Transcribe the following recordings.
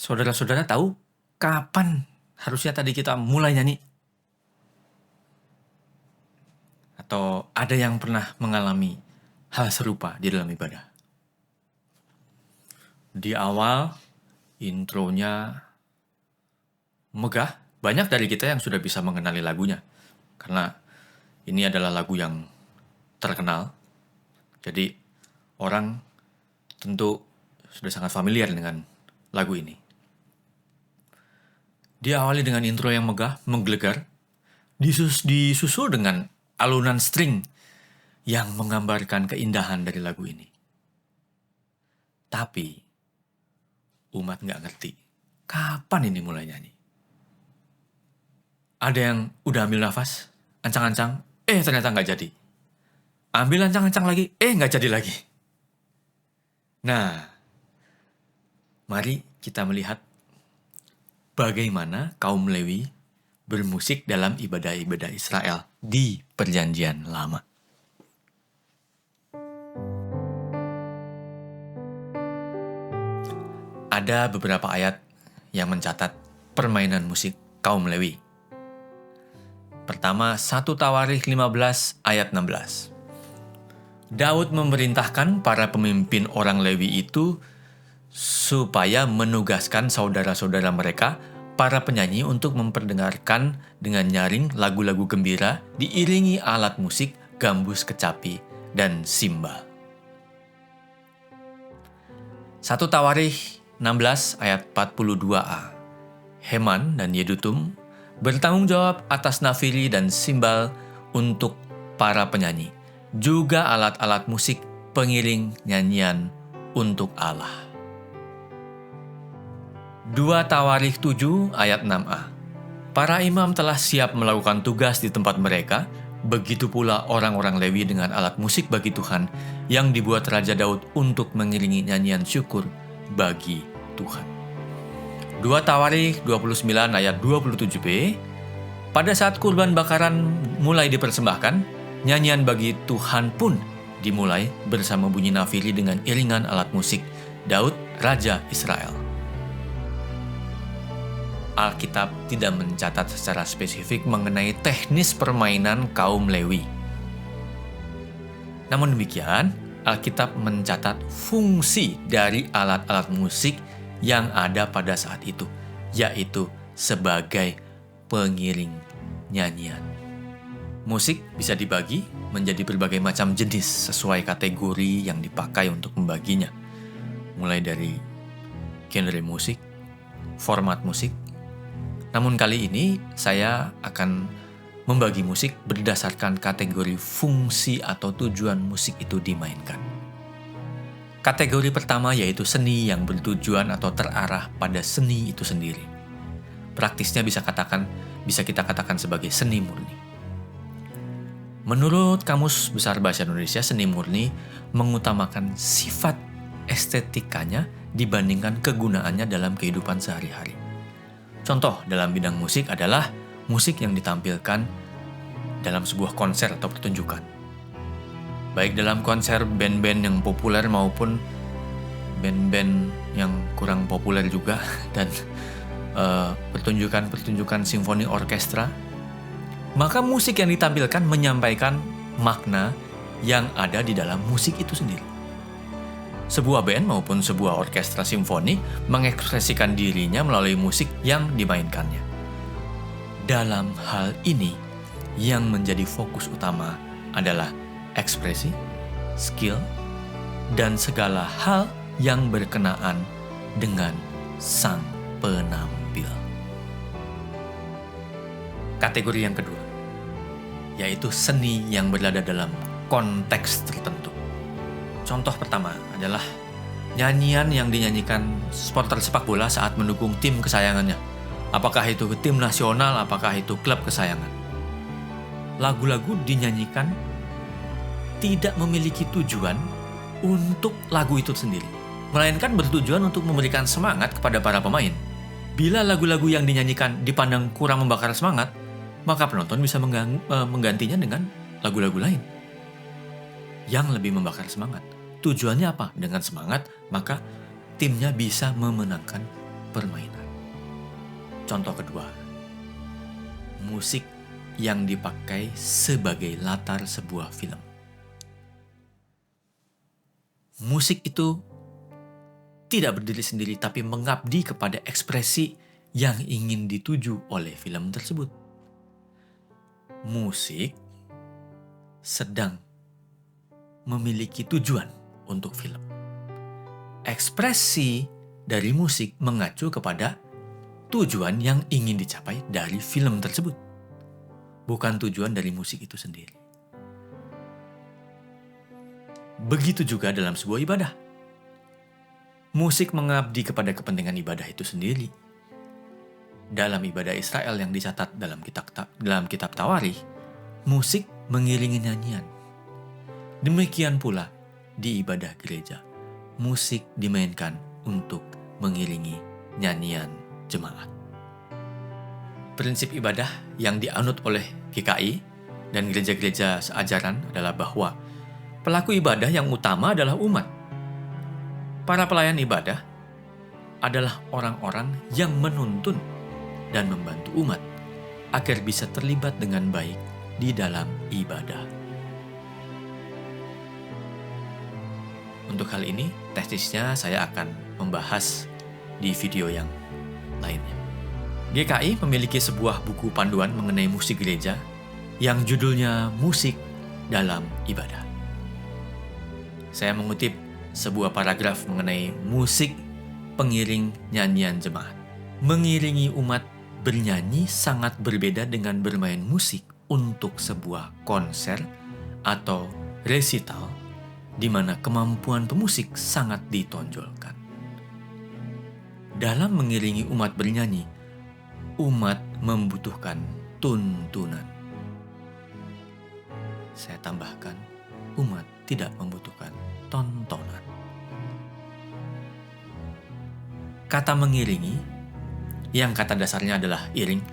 Saudara-saudara tahu kapan harusnya tadi kita mulai nyanyi? Atau ada yang pernah mengalami hal serupa di dalam ibadah? Di awal, intronya megah. Banyak dari kita yang sudah bisa mengenali lagunya. Karena ini adalah lagu yang terkenal. Jadi orang tentu sudah sangat familiar dengan lagu ini. Diawali dengan intro yang megah, menggelegar, disusul dengan alunan string yang menggambarkan keindahan dari lagu ini. Tapi, umat nggak ngerti, kapan ini mulai nyanyi? Ada yang udah ambil nafas, ancang-ancang, ternyata nggak jadi. Ambil ancang-ancang lagi, nggak jadi lagi. Nah, mari kita melihat bagaimana kaum Lewi bermusik dalam ibadah-ibadah Israel di Perjanjian Lama. Ada beberapa ayat yang mencatat permainan musik kaum Lewi. Pertama, 1 Tawarikh 15 ayat 16. Daud memerintahkan para pemimpin orang Lewi itu supaya menugaskan saudara-saudara mereka, para penyanyi, untuk memperdengarkan dengan nyaring lagu-lagu gembira diiringi alat musik, gambus, kecapi, dan simbal. 1 Tawarikh 16 ayat 42a. Heman dan Yedutum bertanggung jawab atas nafiri dan simbal untuk para penyanyi, juga alat-alat musik pengiring nyanyian untuk Allah. 2 Tawarikh 7 ayat 6a. Para imam telah siap melakukan tugas di tempat mereka, begitu pula orang-orang Lewi dengan alat musik bagi Tuhan yang dibuat Raja Daud untuk mengiringi nyanyian syukur bagi Tuhan. 2 Tawarikh 29 ayat 27b. Pada saat kurban bakaran mulai dipersembahkan, nyanyian bagi Tuhan pun dimulai bersama bunyi nafiri dengan iringan alat musik Daud, Raja Israel. Alkitab tidak mencatat secara spesifik mengenai teknis permainan kaum Lewi. Namun demikian, Alkitab mencatat fungsi dari alat-alat musik yang ada pada saat itu, yaitu sebagai pengiring nyanyian. Musik bisa dibagi menjadi berbagai macam jenis sesuai kategori yang dipakai untuk membaginya. Mulai dari genre musik, format musik. Namun kali ini saya akan membagi musik berdasarkan kategori fungsi atau tujuan musik itu dimainkan. Kategori pertama yaitu seni yang bertujuan atau terarah pada seni itu sendiri. Praktisnya bisa kita katakan sebagai seni murni. Menurut Kamus Besar Bahasa Indonesia, seni murni mengutamakan sifat estetikanya dibandingkan kegunaannya dalam kehidupan sehari-hari. Contoh dalam bidang musik adalah musik yang ditampilkan dalam sebuah konser atau pertunjukan. Baik dalam konser band-band yang populer maupun band-band yang kurang populer juga, dan pertunjukan-pertunjukan simfoni orkestra, maka musik yang ditampilkan menyampaikan makna yang ada di dalam musik itu sendiri. Sebuah band maupun sebuah orkestra simfoni mengekspresikan dirinya melalui musik yang dimainkannya. Dalam hal ini, yang menjadi fokus utama adalah ekspresi, skill, dan segala hal yang berkenaan dengan sang penampil. Kategori yang kedua, yaitu seni yang berada dalam konteks tertentu. Contoh pertama adalah nyanyian yang dinyanyikan supporter sepak bola saat mendukung tim kesayangannya. Apakah itu tim nasional, apakah itu klub kesayangan. Lagu-lagu dinyanyikan tidak memiliki tujuan untuk lagu itu sendiri, melainkan bertujuan untuk memberikan semangat kepada para pemain. Bila lagu-lagu yang dinyanyikan dipandang kurang membakar semangat, maka penonton bisa menggantinya dengan lagu-lagu lain yang lebih membakar semangat. Tujuannya apa? Dengan semangat, maka timnya bisa memenangkan permainan. Contoh kedua, musik yang dipakai sebagai latar sebuah film. Musik itu tidak berdiri sendiri tapi mengabdi kepada ekspresi yang ingin dituju oleh film tersebut. Musik sedang memiliki tujuan untuk film. Ekspresi dari musik mengacu kepada tujuan yang ingin dicapai dari film tersebut, bukan tujuan dari musik itu sendiri. Begitu juga dalam sebuah ibadah. Musik mengabdi kepada kepentingan ibadah itu sendiri. Dalam ibadah Israel yang dicatat dalam kitab Tawarikh, musik mengiringi nyanyian. Demikian pula di ibadah gereja, musik dimainkan untuk mengiringi nyanyian jemaat. Prinsip ibadah yang dianut oleh GKI dan gereja-gereja seajaran adalah bahwa pelaku ibadah yang utama adalah umat. Para pelayan ibadah adalah orang-orang yang menuntun dan membantu umat agar bisa terlibat dengan baik di dalam ibadah. Untuk hal ini, tesisnya saya akan membahas di video yang lainnya. GKI memiliki sebuah buku panduan mengenai musik gereja yang judulnya Musik dalam Ibadah. Saya mengutip sebuah paragraf mengenai musik pengiring nyanyian jemaat. Mengiringi umat bernyanyi sangat berbeda dengan bermain musik untuk sebuah konser atau resital di mana kemampuan pemusik sangat ditonjolkan. Dalam mengiringi umat bernyanyi, umat membutuhkan tuntunan. Saya tambahkan, umat tidak membutuhkan tontonan. Kata mengiringi, yang kata dasarnya adalah iring,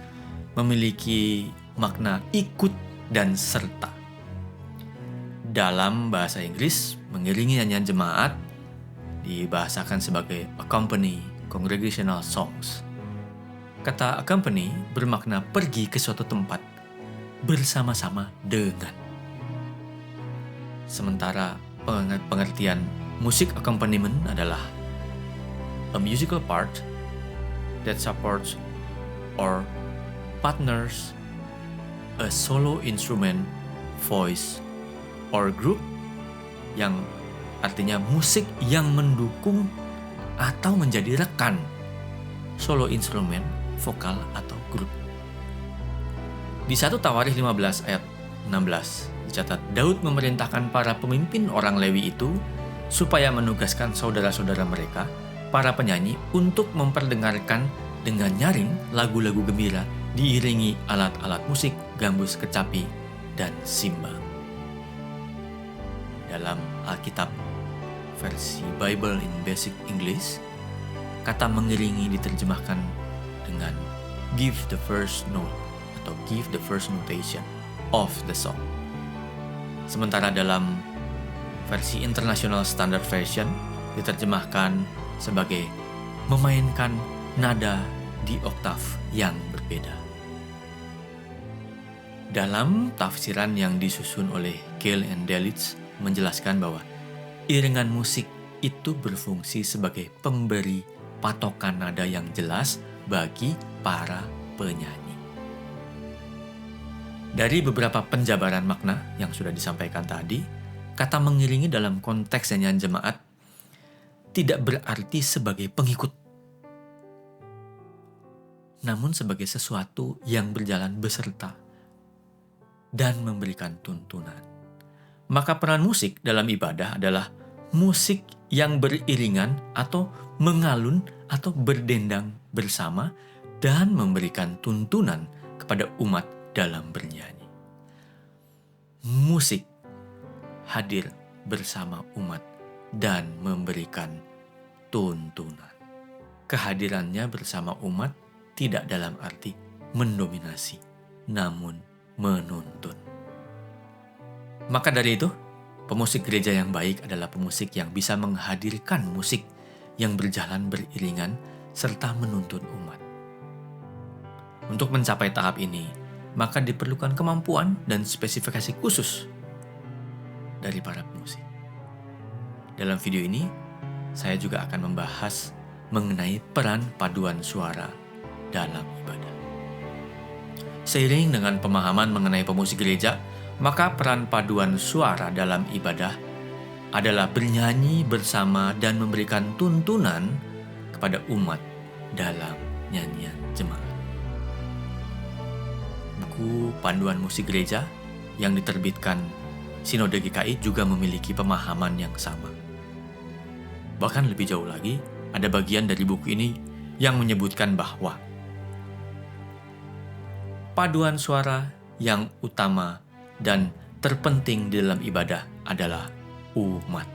memiliki makna ikut dan serta. Dalam bahasa Inggris, mengiringi nyanyian jemaat dibahasakan sebagai accompany congregational songs. Kata accompany bermakna pergi ke suatu tempat bersama-sama dengan. Sementara pengertian musik accompaniment adalah a musical part that supports or partners a solo instrument, voice, or group, yang artinya musik yang mendukung atau menjadi rekan solo instrumen, vokal, atau grup. Di 1 Tawarikh 15 ayat 16 dicatat, Daud memerintahkan para pemimpin orang Lewi itu supaya menugaskan saudara-saudara mereka, para penyanyi, untuk memperdengarkan dengan nyaring lagu-lagu gembira diiringi alat-alat musik, gambus, kecapi, dan simbang. Dalam Alkitab versi Bible in Basic English, kata mengiringi diterjemahkan dengan give the first note atau give the first notation of the song. Sementara dalam versi International Standard Version diterjemahkan sebagai memainkan nada di oktav yang berbeda. Dalam tafsiran yang disusun oleh Keil and Delitzsch menjelaskan bahwa iringan musik itu berfungsi sebagai pemberi patokan nada yang jelas bagi para penyanyi. Dari beberapa penjabaran makna yang sudah disampaikan tadi, kata mengiringi dalam konteks nyanyian jemaat tidak berarti sebagai pengikut, namun sebagai sesuatu yang berjalan beserta dan memberikan tuntunan. Maka peran musik dalam ibadah adalah musik yang beriringan atau mengalun atau berdendang bersama dan memberikan tuntunan kepada umat dalam bernyanyi. Musik hadir bersama umat dan memberikan tuntunan. Kehadirannya bersama umat tidak dalam arti mendominasi, namun menuntun. Maka dari itu, pemusik gereja yang baik adalah pemusik yang bisa menghadirkan musik yang berjalan beriringan serta menuntun umat. Untuk mencapai tahap ini, maka diperlukan kemampuan dan spesifikasi khusus dari para pemusik. Dalam video ini, saya juga akan membahas mengenai peran paduan suara dalam ibadah. Seiring dengan pemahaman mengenai pemusik gereja, maka peran paduan suara dalam ibadah adalah bernyanyi bersama dan memberikan tuntunan kepada umat dalam nyanyian jemaat. Buku Panduan Musik Gereja yang diterbitkan Sinode GKI juga memiliki pemahaman yang sama. Bahkan lebih jauh lagi, ada bagian dari buku ini yang menyebutkan bahwa paduan suara yang utama dan terpenting di dalam ibadah adalah umat.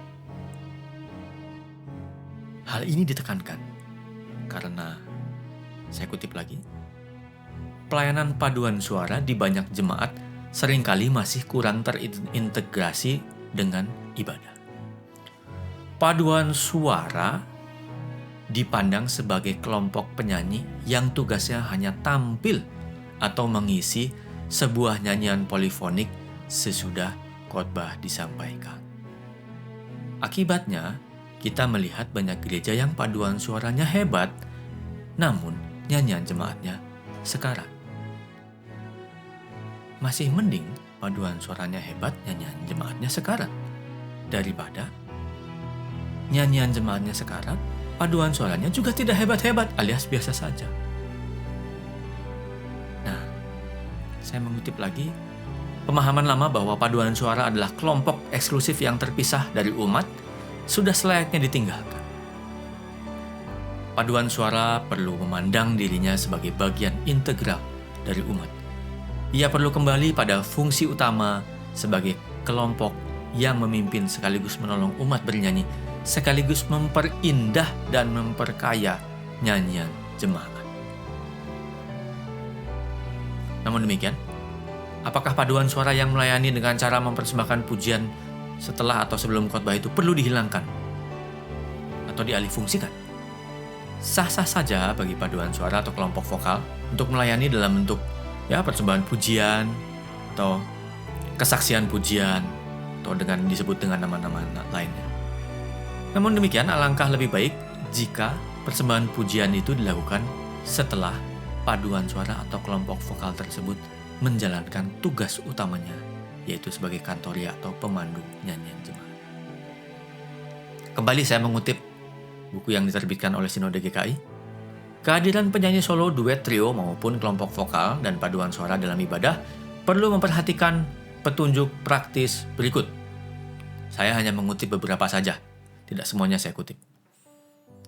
Hal ini ditekankan karena, saya kutip lagi, pelayanan paduan suara di banyak jemaat seringkali masih kurang terintegrasi dengan ibadah. Paduan suara dipandang sebagai kelompok penyanyi yang tugasnya hanya tampil atau mengisi sebuah nyanyian polifonik sesudah khotbah disampaikan. Akibatnya, kita melihat banyak gereja yang paduan suaranya hebat, namun nyanyian jemaatnya sekarat. Masih mending paduan suaranya hebat, nyanyian jemaatnya sekarat, daripada nyanyian jemaatnya sekarat, paduan suaranya juga tidak hebat-hebat alias biasa saja. Nah, saya mengutip lagi, pemahaman lama bahwa paduan suara adalah kelompok eksklusif yang terpisah dari umat sudah selayaknya ditinggalkan. Paduan suara perlu memandang dirinya sebagai bagian integral dari umat. Ia perlu kembali pada fungsi utama sebagai kelompok yang memimpin sekaligus menolong umat bernyanyi, sekaligus memperindah dan memperkaya nyanyian jemaat. Namun demikian, apakah paduan suara yang melayani dengan cara mempersembahkan pujian setelah atau sebelum khotbah itu perlu dihilangkan atau dialihfungsikan? Sah-sah saja bagi paduan suara atau kelompok vokal untuk melayani dalam bentuk persembahan pujian atau kesaksian pujian atau disebut dengan nama-nama lainnya. Namun demikian, alangkah lebih baik jika persembahan pujian itu dilakukan setelah paduan suara atau kelompok vokal tersebut menjalankan tugas utamanya, yaitu sebagai kantori atau pemandu nyanyian jemaat. Kembali saya mengutip buku yang diterbitkan oleh Sinode GKI. Kehadiran penyanyi solo, duet, trio, maupun kelompok vokal dan paduan suara dalam ibadah perlu memperhatikan petunjuk praktis berikut. Saya hanya mengutip beberapa saja, tidak semuanya saya kutip.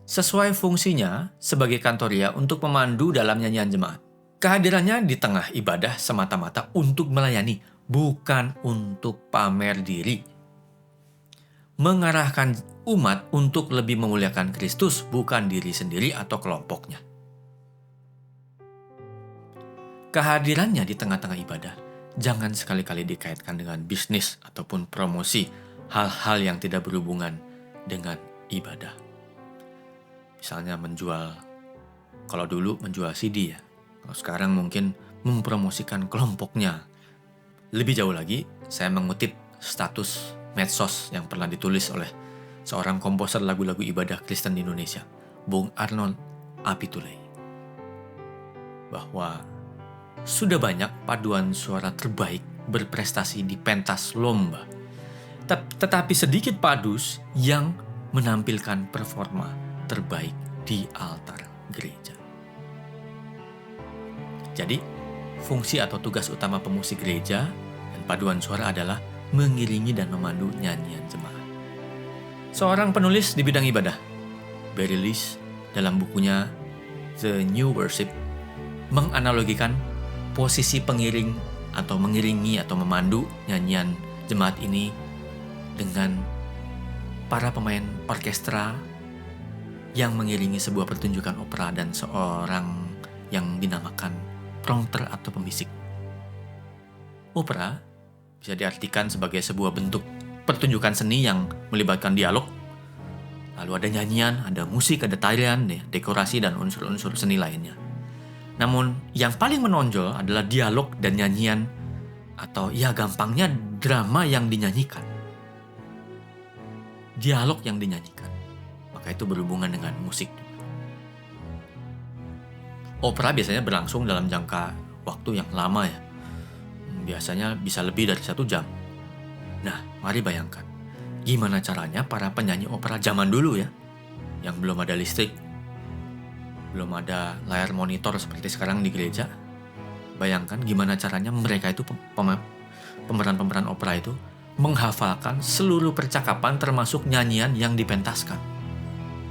Sesuai fungsinya sebagai kantoria untuk memandu dalam nyanyian jemaat. Kehadirannya di tengah ibadah semata-mata untuk melayani, bukan untuk pamer diri. Mengarahkan umat untuk lebih memuliakan Kristus, bukan diri sendiri atau kelompoknya. Kehadirannya di tengah-tengah ibadah jangan sekali-kali dikaitkan dengan bisnis ataupun promosi, hal-hal yang tidak berhubungan dengan ibadah. Misalnya kalau dulu menjual CD ya, kalau sekarang mungkin mempromosikan kelompoknya. Lebih jauh lagi, saya mengutip status medsos yang pernah ditulis oleh seorang komposer lagu-lagu ibadah Kristen di Indonesia, Bung Arnold Apitulei, bahwa sudah banyak paduan suara terbaik berprestasi di pentas lomba, tetapi sedikit padus yang menampilkan performa terbaik di altar gereja. Jadi, fungsi atau tugas utama pemusik gereja dan paduan suara adalah mengiringi dan memandu nyanyian jemaat. Seorang penulis di bidang ibadah, Barry Lees, dalam bukunya The New Worship, menganalogikan posisi pengiring atau mengiringi atau memandu nyanyian jemaat ini dengan para pemain orkestra yang mengiringi sebuah pertunjukan opera dan seorang yang dinamakan prompter atau pembisik. Opera bisa diartikan sebagai sebuah bentuk pertunjukan seni yang melibatkan dialog Lalu ada nyanyian, ada musik, ada tarian, dekorasi, dan unsur-unsur seni lainnya. Namun yang paling menonjol adalah dialog dan nyanyian, atau ya gampangnya drama yang dinyanyikan. Dialog yang dinyanyikan. Maka itu berhubungan dengan musik. Opera biasanya berlangsung dalam jangka waktu yang lama ya. Biasanya bisa lebih dari 1 jam. Nah, mari bayangkan. Gimana caranya para penyanyi opera zaman dulu ya, yang belum ada listrik, belum ada layar monitor seperti sekarang di gereja. Bayangkan gimana caranya mereka itu, pemeran-pemeran opera itu, menghafalkan seluruh percakapan termasuk nyanyian yang dipentaskan.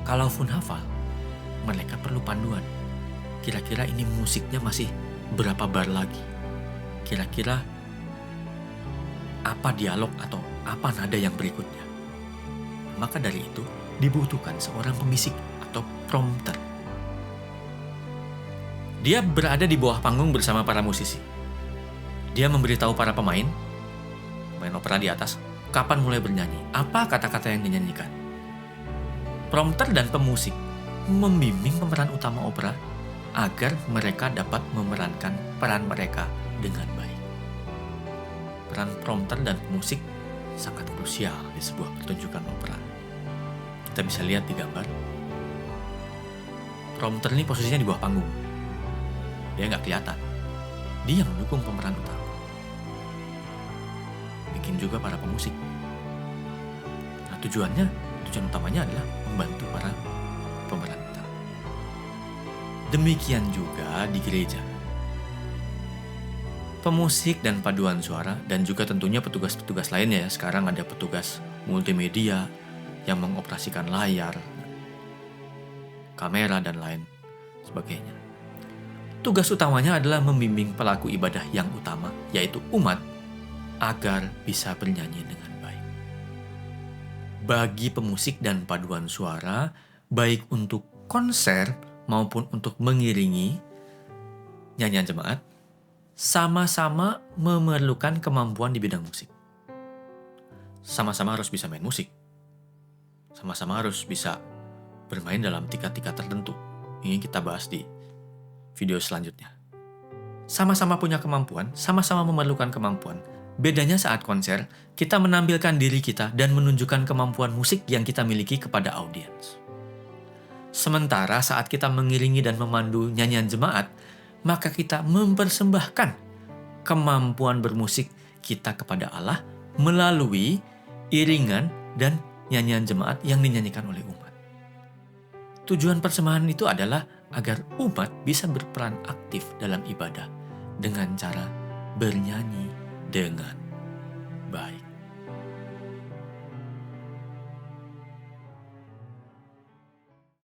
Kalaupun hafal, mereka perlu panduan. Kira-kira ini musiknya masih berapa bar lagi? Kira-kira apa dialog atau apa nada yang berikutnya? Maka dari itu dibutuhkan seorang pembisik atau prompter. Dia berada di bawah panggung bersama para musisi. Dia memberitahu para pemain opera di atas, kapan mulai bernyanyi, apa kata-kata yang dinyanyikan. Prompter dan pemusik membimbing pemeran utama opera agar mereka dapat memerankan peran mereka dengan baik. Peran prompter dan pemusik sangat krusial di sebuah pertunjukan opera. Kita bisa lihat di gambar. Prompter ini posisinya di bawah panggung. Dia nggak kelihatan. Dia mendukung pemeran utama. Bikin juga para pemusik. Nah, tujuan utamanya adalah membantu para pemeran utama. Demikian juga di gereja. Pemusik dan paduan suara, dan juga tentunya petugas-petugas lainnya ya. Sekarang ada petugas multimedia yang mengoperasikan layar, kamera, dan lain sebagainya. Tugas utamanya adalah membimbing pelaku ibadah yang utama, yaitu umat, agar bisa bernyanyi dengan baik. Bagi pemusik dan paduan suara, baik untuk konser maupun untuk mengiringi nyanyian jemaat, sama-sama memerlukan kemampuan di bidang musik. Sama-sama harus bisa main musik. Sama-sama harus bisa bermain dalam tingkat-tingkat tertentu. Ini kita bahas di video selanjutnya. Sama-sama punya kemampuan, sama-sama memerlukan kemampuan. Bedanya saat konser, kita menampilkan diri kita dan menunjukkan kemampuan musik yang kita miliki kepada audiens. Sementara saat kita mengiringi dan memandu nyanyian jemaat, maka kita mempersembahkan kemampuan bermusik kita kepada Allah melalui iringan dan nyanyian jemaat yang dinyanyikan oleh umat. Tujuan persembahan itu adalah agar umat bisa berperan aktif dalam ibadah dengan cara bernyanyi dengan baik.